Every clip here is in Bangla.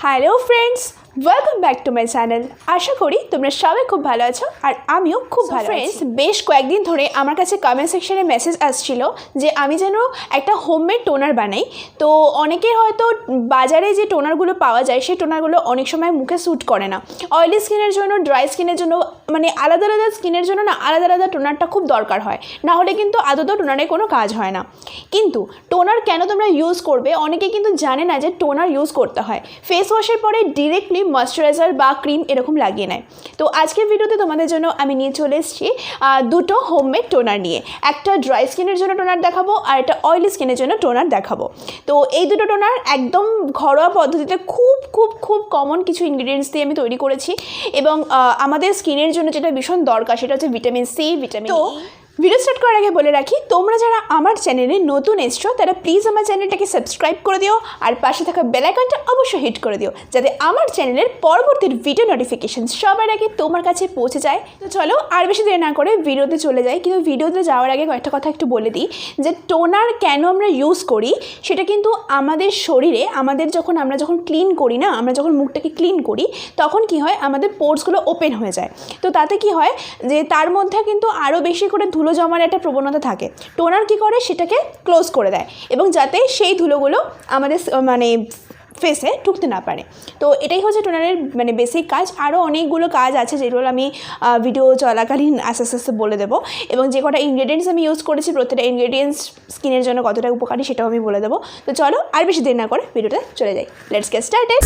Hello friends, welcome back to my channel. আশা করি তোমরা সবাই খুব ভালো আছো আর আমিও খুব ভালো আছি। ফ্রেন্ডস, বেশ কয়েকদিন ধরে আমার কাছে কমেন্ট সেকশনে মেসেজ আসছিল যে আমি যেন একটা হোমমেড টোনার বানাই। তো অনেকের হয়তো বাজারে যে টোনারগুলো পাওয়া যায় সেই টোনারগুলো অনেক সময় মুখে স্যুট করে না। অয়েলি স্কিনের জন্য, ড্রাই স্কিনের জন্য, মানে আলাদা আলাদা স্কিনের জন্য না আলাদা আলাদা টোনারটা খুব দরকার হয়, না হলে কিন্তু আদৌ টোনারে কোনো কাজ হয় না। কিন্তু টোনার কেন তোমরা ইউজ করবে, অনেকে কিন্তু জানে না যে টোনার ইউজ করতে হয়। ফেস ওয়াশের পরে ডিরেক্টলি ময়শ্চারাইজার বা ক্রিম এরকম লাগিয়ে নেয়। তো আজকের ভিডিওতে তোমাদের জন্য আমি নিয়ে চলে এসেছি দুটো হোমমেড টোনার নিয়ে। একটা ড্রাই স্কিনের জন্য টোনার দেখাবো আর একটা অয়েলি স্কিনের জন্য টোনার দেখাবো। তো এই দুটো টোনার একদম ঘরোয়া পদ্ধতিতে খুব খুব খুব কমন কিছু ইনগ্রিডিয়েন্টস দিয়ে আমি তৈরি করেছি এবং আমাদের স্কিনের জন্য যেটা ভীষণ দরকার সেটা হচ্ছে vitamin C, vitamin E. Video start করার আগে বলে রাখি, তোমরা যারা আমার চ্যানেলে নতুন এসছো তারা প্লিজ আমার চ্যানেলটাকে সাবস্ক্রাইব করে দিও আর পাশে থাকা বেল আইকনটা অবশ্যই হিট করে দিও যাতে আমার চ্যানেলের পরবর্তী ভিডিও নোটিফিকেশন সবার আগে তোমার কাছে পৌঁছে যায়। তো চলো আর বেশি দেরি না করে ভিডিওতে চলে যাই। কিন্তু ভিডিওতে যাওয়ার আগে কয়েকটা কথা একটু বলে দিই যে টোনার কেন আমরা ইউজ করি। সেটা কিন্তু আমাদের শরীরে আমরা যখন ক্লিন করি না, আমরা যখন মুখটাকে ক্লিন করি তখন কি হয়, আমাদের পোর্সগুলো ওপেন হয়ে যায়। তো তাতে কি হয় যে তার মধ্যে কিন্তু আরও বেশি করে ধুলো জমার একটা প্রবণতা থাকে। টোনার কি করে, সেটাকে ক্লোজ করে দেয় এবং যাতে সেই ধুলোগুলো আমাদের ফেসে ঢুকতে না পারে। তো এটাই হচ্ছে টোনারের বেসিক কাজ। আরও অনেকগুলো কাজ আছে যেগুলো আমি ভিডিও চলাকালীন আস্তে আস্তে বলে দেবো এবং যে কটা ইনগ্রেডিয়েন্টস আমি ইউজ করেছি প্রত্যেকটা ইনগ্রেডিয়েন্টস স্কিনের জন্য কতটা উপকারী সেটাও আমি বলে দেবো। তো চলো আর বেশি দেরি না করে ভিডিওতে চলে যাই। Let's get started.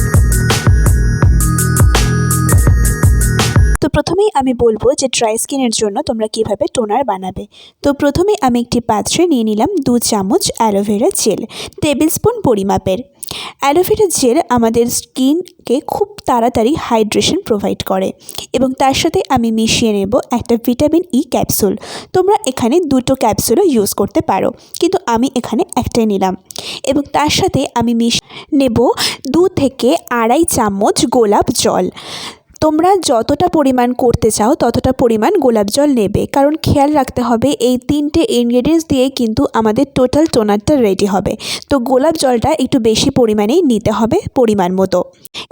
তো প্রথমেই আমি বলবো যে ড্রাই স্কিনের জন্য তোমরা কিভাবে টোনার বানাবে। তো প্রথমে আমি একটি পাত্রে নিয়ে নিলাম 2 চামচ অ্যালোভেরা জেল, টেবিল স্পুন পরিমাপের। অ্যালোভেরা জেল আমাদের স্কিনকে খুব তাড়াতাড়ি হাইড্রেশন প্রোভাইড করে এবং তার সাথে আমি মিশিয়ে নেব একটা ভিটামিন ই ক্যাপসুল। তোমরা এখানে 2টো ক্যাপসুলও ইউজ করতে পারো, কিন্তু আমি এখানে একটাই নিলাম। এবং তার সাথে আমি মিশিয়ে নেব 2 থেকে 2.5 চামচ গোলাপ জল। তোমরা যতটা পরিমাণ করতে চাও ততটা পরিমাণ গোলাপ জল নেবে, কারণ খেয়াল রাখতে হবে এই 3টে ইনগ্রেডিয়েন্টস দিয়ে কিন্তু আমাদের টোটাল টোনারটা রেডি হবে। তো গোলাপ জলটা একটু বেশি পরিমাণেই নিতে হবে পরিমাণ মতো।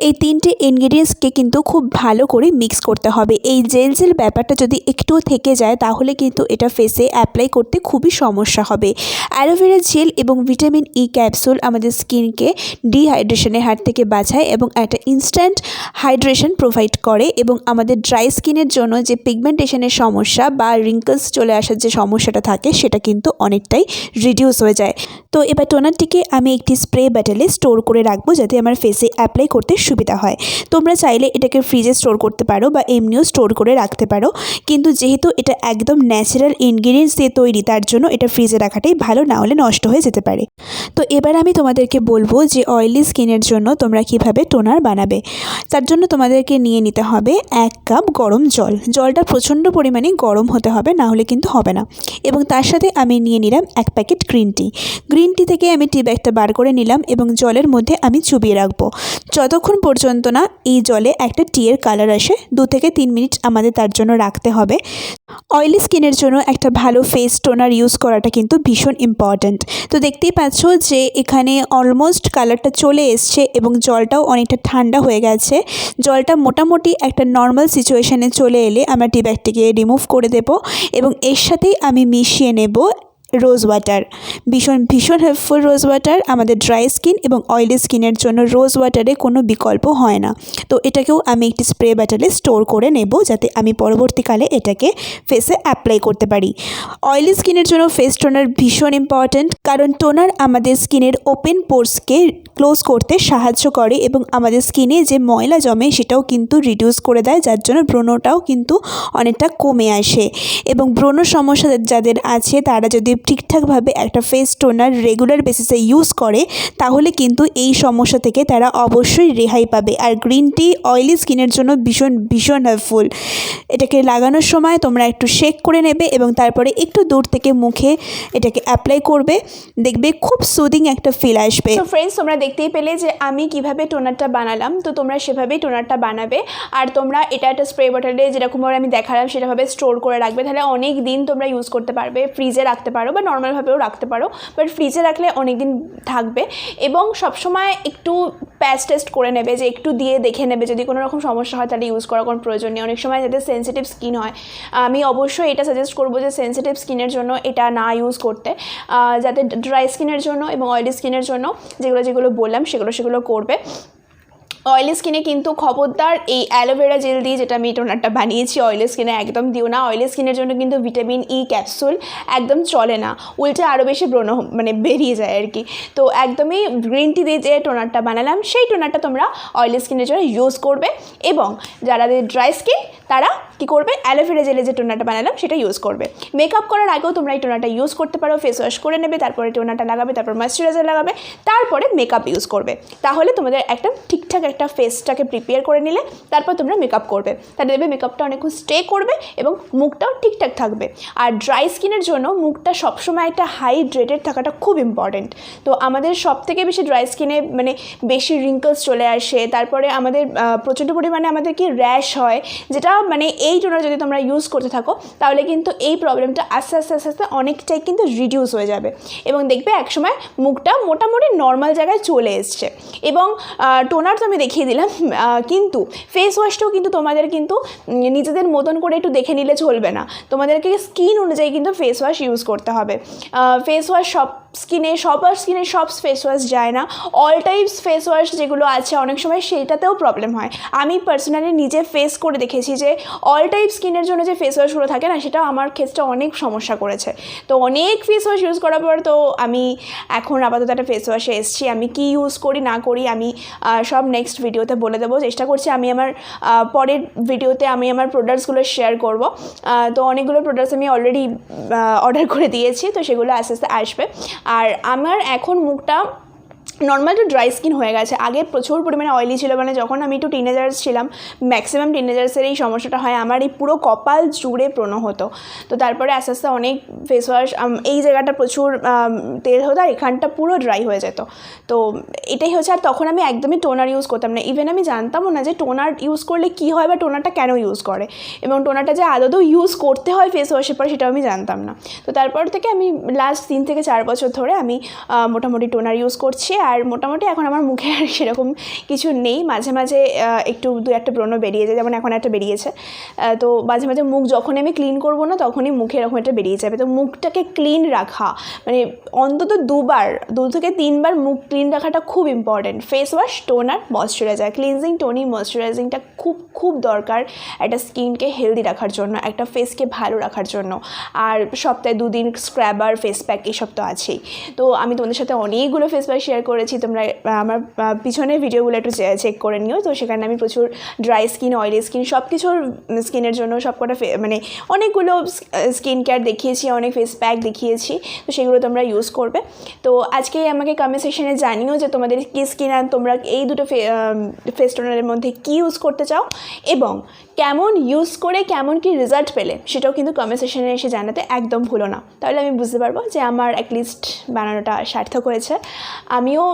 এই 3টে ইনগ্রেডিয়েন্টসকে কিন্তু খুব ভালো করে মিক্স করতে হবে। এই জেল ব্যাপারটা যদি একটুও থেকে যায় তাহলে কিন্তু এটা ফেসে অ্যাপ্লাই করতে খুবই সমস্যা হবে। অ্যালোভেরা জেল এবং ভিটামিন ই ক্যাপসুল আমাদের স্কিনকে ডিহাইড্রেশনের হাত থেকে বাঁচায় এবং একটা ইনস্ট্যান্ট হাইড্রেশন প্রোভাইড করে এবং আমাদের ড্রাই স্কিনের জন্য যে পিগমেন্টেশনের সমস্যা বা রিঙ্কলস চলে আসার যে সমস্যাটা থাকে সেটা কিন্তু অনেকটাই রিডিউস হয়ে যায়। তো এবার টোনারটিকে আমি একটি স্প্রে বটলে স্টোর করে রাখবো যাতে আমার ফেসে অ্যাপ্লাই করতে সুবিধা হয়। তোমরা চাইলে এটাকে ফ্রিজে স্টোর করতে পারো বা এমনিও স্টোর করে রাখতে পারো, কিন্তু যেহেতু এটা একদম ন্যাচারাল ইনগ্রিডিয়েন্টস দিয়ে তৈরি তার জন্য এটা ফ্রিজে রাখাটাই ভালো, না হলে নষ্ট হয়ে যেতে পারে। তো এবার আমি তোমাদেরকে বলবো যে অয়েলি স্কিনের জন্য তোমরা কিভাবে টোনার বানাবে। তার জন্য তোমাদেরকে নিয়ে নিতে হবে 1 কাপ গরম জল। জলটা প্রচণ্ড পরিমাণে গরম হতে হবে, না হলে কিন্তু হবে না। এবং তার সাথে আমি নিয়ে নিলাম 1 packet green tea. Green tea থেকে আমি টি ব্যাগটা বার করে নিলাম এবং জলের মধ্যে আমি চুবিয়ে রাখবো যতক্ষণ পর্যন্ত না এই জলে একটা টিয়ের কালার আসে। 2 থেকে 3 মিনিট আমাদের তার জন্য রাখতে হবে। অয়েলি স্কিনের জন্য একটা ভালো ফেস টোনার ইউজ করাটা কিন্তু ভীষণ ইম্পর্ট্যান্ট। তো দেখতেই পাচ্ছ যে এখানে অলমোস্ট কালারটা চলে এসছে এবং জলটাও অনেকটা ঠান্ডা হয়ে গেছে। জলটা মোটামুটি একটা নর্মাল সিচুয়েশানে চলে এলে আমরা টি ব্যাগটিকে রিমুভ করে দেব এবং এর সাথেই আমি মিশিয়ে নেব রোজ ওয়াটার। ভীষণ হেল্পফুল রোজ ওয়াটার। আমাদের ড্রাই স্কিন এবং অয়েলি স্কিনের জন্য রোজ ওয়াটারে কোনো বিকল্প হয় না। তো এটাকেও আমি একটি স্প্রে বটলে স্টোর করে নেব যাতে আমি পরবর্তীকালে এটাকে ফেসে অ্যাপ্লাই করতে পারি। অয়েলি স্কিনের জন্য ফেস টোনার ভীষণ ইম্পর্ট্যান্ট, কারণ টোনার আমাদের স্কিনের ওপেন পোর্সকে ক্লোজ করতে সাহায্য করে এবং আমাদের স্কিনে যে ময়লা জমে সেটাও কিন্তু রিডিউস করে দেয়, যার জন্য ব্রণটাও কিন্তু অনেকটা কমে আসে। এবং ব্রণ সমস্যা যাদের আছে তারা যদি ঠিকঠাকভাবে একটা ফেস টোনার রেগুলার বেসিসে ইউজ করে তাহলে কিন্তু এই সমস্যা থেকে তারা অবশ্যই রেহাই পাবে। আর গ্রিন টি অয়েলি স্কিনের জন্য ভীষণ হেল্পফুল। এটাকে লাগানোর সময় তোমরা একটু শেক করে নেবে এবং তারপরে একটু দূর থেকে মুখে এটাকে অ্যাপ্লাই করবে, দেখবে খুব সুদিং একটা ফিল আসবে। তো ফ্রেন্ডস, তোমরা দেখতেই পেলে যে আমি কিভাবে টোনারটা বানালাম। তো তোমরা সেভাবেই টোনারটা বানাবে আর তোমরা এটা একটা স্প্রে বটলে যেরকমভাবে আমি দেখালাম সেটাভাবে স্টোর করে রাখবে, তাহলে অনেক দিন তোমরা ইউজ করতে পারবে। ফ্রিজে রাখতে পারো বা নর্মালভাবেও রাখতে পারো, বাট ফ্রিজে রাখলে অনেক দিন থাকবে। এবং সবসময় একটু প্যাচ টেস্ট করে নেবে, যে একটু দিয়ে দেখে নেবে, যদি কোনো রকম সমস্যা হয় তাহলে ইউজ করার কোনো প্রয়োজন নেই। অনেক সময় যাদের সেন্সিটিভ স্কিন হয়, আমি অবশ্যই এটা সাজেস্ট করবো যে সেন্সিটিভ স্কিনের জন্য এটা না ইউজ করতে। যাতে ড্রাই স্কিনের জন্য এবং অয়েলি স্কিনের জন্য যেগুলো বললাম সেগুলো করবে। অয়েলি স্কিনে কিন্তু খবরদার এই অ্যালোভেরা জেল দিয়ে, যেটা আমি টোনারটা বানিয়েছি, অয়েলি স্কিনে একদম দিও না। অয়েলি স্কিনের জন্য কিন্তু ভিটামিন ই ক্যাপসুল একদম চলে না, উল্টে আরও বেশি ব্রণ মানে বেরিয়ে যায় আর কি। তো একদমই গ্রিন টি দিয়ে যে টোনারটা বানালাম সেই টোনারটা তোমরা অয়েলি স্কিনের জন্য ইউজ করবে। এবং যারা ড্রাই স্কিন তারা কী করবে, অ্যালোভেরা জেলে যে টোনারটা বানালাম সেটা ইউজ করবে। মেকআপ করার আগেও তোমরা এই টোনারটা ইউজ করতে পারো। ফেস ওয়াশ করে নেবে, তারপরে টোনারটা লাগাবে, তারপর ময়েশ্চারাইজার লাগাবে, তারপরে মেকআপ ইউজ করবে। তাহলে তোমাদের একটা ঠিকঠাক একটা ফেসটাকে প্রিপেয়ার করে নিলে তারপর তোমরা মেকআপ করবে, তাহলে দেখবে মেকআপটা অনেকক্ষণ স্টে করবে এবং মুখটাও ঠিকঠাক থাকবে। আর ড্রাই স্কিনের জন্য মুখটা সবসময় একটা হাইড্রেটেড থাকাটা খুব ইম্পর্টেন্ট। তো আমাদের সব থেকে বেশি ড্রাই স্কিনে মানে বেশি রিঙ্কলস চলে আসে, তারপরে আমাদের প্রচণ্ড পরিমাণে আমাদের কি র্যাশ হয়, যেটা মানে এই টোনার যদি তোমরা ইউজ করতে থাকো তাহলে কিন্তু এই প্রবলেমটা আস্তে আস্তে আস্তে আস্তে অনেকটাই কিন্তু রিডিউস হয়ে যাবে এবং দেখবে একসময় মুখটা মোটামুটি নর্মাল জায়গায় চলে এসছে। এবং টোনার তো আমি দেখিয়ে দিলাম, কিন্তু ফেস ওয়াশটাও কিন্তু তোমাদের কিন্তু নিজেদের মতন করে একটু দেখে নিলে চলবে না, তোমাদেরকে স্কিন অনুযায়ী কিন্তু ফেস ওয়াশ ইউজ করতে হবে। ফেস ওয়াশ সব স্কিনে সব ফেস ওয়াশ যায় না। অল টাইপস ফেস ওয়াশ যেগুলো আছে অনেক সময় সেইটাতেও প্রবলেম হয়। আমি পার্সোনালি নিজে ফেস করে দেখেছি যে অল টাইপ স্কিনের জন্য যে ফেস ওয়াশগুলো থাকে না, সেটা আমার ক্ষেত্রে অনেক সমস্যা করেছে। তো অনেক ফেস ওয়াশ ইউজ করার পর তো আমি এখন আপাতত একটা ফেস ওয়াশে এসেছি। আমি কি ইউজ করি না করি আমি সব নেক্সট ভিডিওতে বলে দেবো। চেষ্টা করছি আমি আমার পরের ভিডিওতে আমি আমার প্রোডাক্টসগুলো শেয়ার করব। তো অনেকগুলো প্রোডাক্টস আমি অলরেডি অর্ডার করে দিয়েছি, তো সেগুলো আস্তে আস্তে আসবে। আর আমার এখন মুখটা নর্মাল টু ড্রাই স্কিন হয়ে গেছে। আগে প্রচুর পরিমাণে অয়েলি ছিল, মানে যখন আমি একটু টিনেজার্স ছিলাম, ম্যাক্সিমাম টিনেজার্সের এই সমস্যাটা হয়, আমার এই পুরো কপাল জুড়ে ব্রণ হতো। তো তারপরে আস্তে আস্তে অনেক ফেস ওয়াশ, এই জায়গাটা প্রচুর তেল হতো আর এখানটা পুরো ড্রাই হয়ে যেত। তো এটাই হচ্ছে। আর তখন আমি একদমই টোনার ইউজ করতাম না, ইভেন আমি জানতামও না যে টোনার ইউজ করলে কী হয় বা টোনারটা কেন ইউজ করে, এবং টোনারটা যে আদৌ ইউজ করতে হয় ফেস ওয়াশের পরে সেটাও আমি জানতাম না। তো তারপর থেকে আমি লাস্ট 3 থেকে 4 বছর ধরে আমি মোটামুটি টোনার ইউজ করছি। আর মোটামুটি এখন আমার মুখে আর সেরকম কিছু নেই। মাঝে মাঝে একটু 2-1টা ব্রণ বেরিয়ে যায়, যেমন এখন একটা বেরিয়েছে। তো মাঝে মাঝে মুখ যখনই আমি ক্লিন করবো না তখনই মুখে এরকম একটা বেরিয়ে যাবে। তো মুখটাকে ক্লিন রাখা মানে অন্তত 2 থেকে 3 বার মুখ ক্লিন রাখাটা খুব important. Face wash, toner, moisturiser, cleansing, toning, ময়েশ্চারাইজিংটা খুব খুব দরকার একটা স্কিনকে হেলদি রাখার জন্য, একটা ফেসকে ভালো রাখার জন্য। আর সপ্তাহে 2 দিন স্ক্রাবার, ফেস প্যাক এসব তো আছেই। তো আমি তোমাদের সাথে অনেকগুলো ফেস প্যাক শেয়ার করেছি, তোমরা আমার পিছনের ভিডিওগুলো একটু চেক করে নিও। তো সেখানে আমি প্রচুর ড্রাই স্কিন, অয়েলি স্কিন সব কিছুর স্কিনের জন্য সবকটা মানে অনেকগুলো স্কিন কেয়ার দেখিয়েছি, অনেক ফেস প্যাক দেখিয়েছি। তো সেগুলো তোমরা ইউজ করবে। তো আজকে আমাকে কমেন্ট সেকশনে জানিও যে তোমাদের কি স্কিন আর তোমরা এই দুটো ফেস টোনারের মধ্যে কি ইউজ করতে চাও এবং কেমন ইউজ করে কেমন কি রেজাল্ট পেলে সেটাও কিন্তু কমেন্ট সেকশনে এসে জানাতে একদম ভুলো না। তাহলে আমি বুঝতে পারবো যে আমার অ্যাটলিস্ট বানানোটা সার্থক হয়েছে। আমিও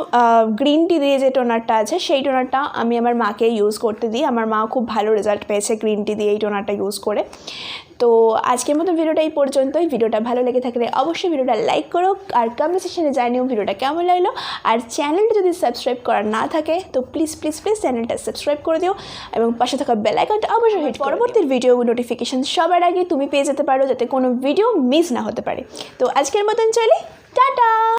গ্রিন টি দিয়ে যে টোনারটা আছে সেই টোনারটা আমি আমার মাকে ইউজ করতে দিই, আমার মা খুব ভালো রেজাল্ট পেয়েছে গ্রিন টি দিয়ে এই টোনারটা ইউজ করে। তো আজকের মতো ভিডিওটা এই পর্যন্তই। ভিডিওটা ভালো লেগে থাকলে অবশ্যই ভিডিওটা লাইক করো আর কমেন্ট সেকশনে জানিও ভিডিওটা কেমন লাগলো। আর চ্যানেলটা যদি সাবস্ক্রাইব করা না থাকে তো প্লিজ প্লিজ প্লিজ চ্যানেলটা সাবস্ক্রাইব করে দিও এবং পাশে থাকা বেল আইকনটা অবশ্যই হিট। পরবর্তী ভিডিও নোটিফিকেশন সবার আগে তুমি পেয়ে যেতে পারো, যাতে কোনো ভিডিও মিস না হতে পারে। তো আজকের মতন চলি, টাটা।